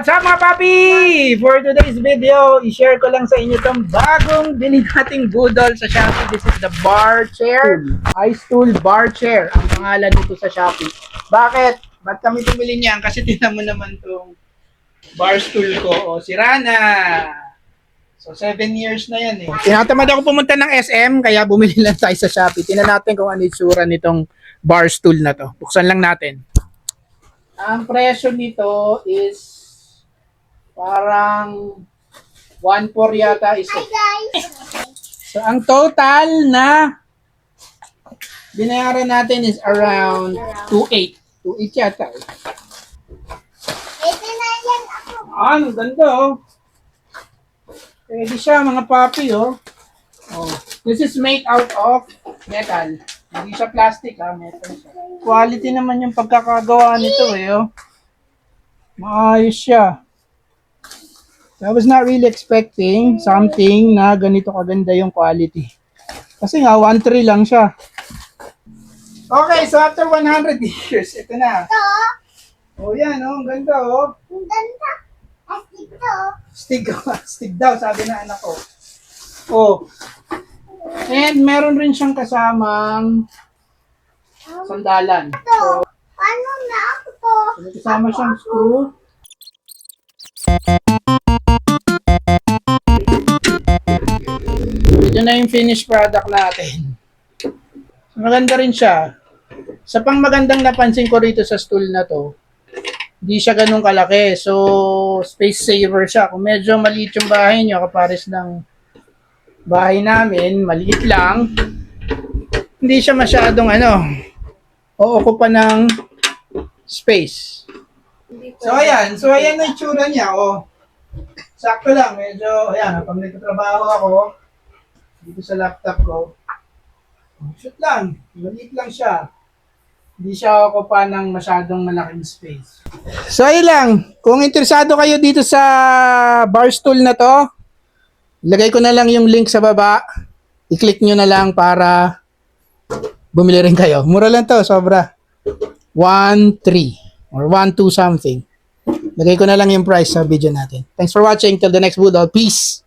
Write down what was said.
What's up mga papi? For today's video, i-share ko lang sa inyo itong bagong bili nating budol sa Shopee. This is the bar chair, iStool bar chair. Ang pangalan nito sa Shopee. Bakit? Ba't kami bumili niyan? Kasi tingnan mo naman itong bar stool ko. O, sira na. So, 7 years na yan eh. Tinatamad ako pumunta ng SM, kaya bumili lang tayo sa Shopee. Tingnan natin kung ano itsura nitong bar stool na to. Buksan lang natin. Ang presyo nito is parang 1.4 yata isa. So, ang total na binayaran natin is around 2.8. 2.8 yata. Ito na yan ako. Ah, ang ganda oh. Pwede siya mga papi oh. Oh. This is made out of metal. Hindi siya plastic ha, metal siya. Quality naman yung pagkakagawa nito eh oh. Maayos siya. I was not really expecting something na ganito kaganda yung quality. Kasi nga, 1.3 lang siya. Okay, so after 100 years, ito na. Ito. Oh, yan, oh, ang ganda, oh. Ang ganda. Ito. Stig daw, sabi na anak ko. Oh. And meron rin siyang kasamang sandalan. Ito. Paano na ako to? May kasama siyang screw. Ito na yung finished product natin. Maganda rin siya. Sa pang magandang napansin ko rito sa stool na to, hindi siya ganun kalaki. So, space saver siya. Kung medyo maliit yung bahay nyo, kapares ng bahay namin, maliit lang, hindi siya masyadong uukupa ng space. So, ayan. So, ayan na yung tsura niya. Oh. Sakto lang. Medyo, ayan, pag nagtatrabaho ako, dito sa laptop ko, shoot lang. Maliit lang siya. Hindi siya okupa ng masyadong malaking space. So, ayun lang. Kung interesado kayo dito sa bar stool na to, ilagay ko na lang yung link sa baba. I-click nyo na lang para bumili rin kayo. Mura lang to, sobra. 1.3 or 1.2 something. Lagay ko na lang yung price sa video natin. Thanks for watching. Till the next video. Peace!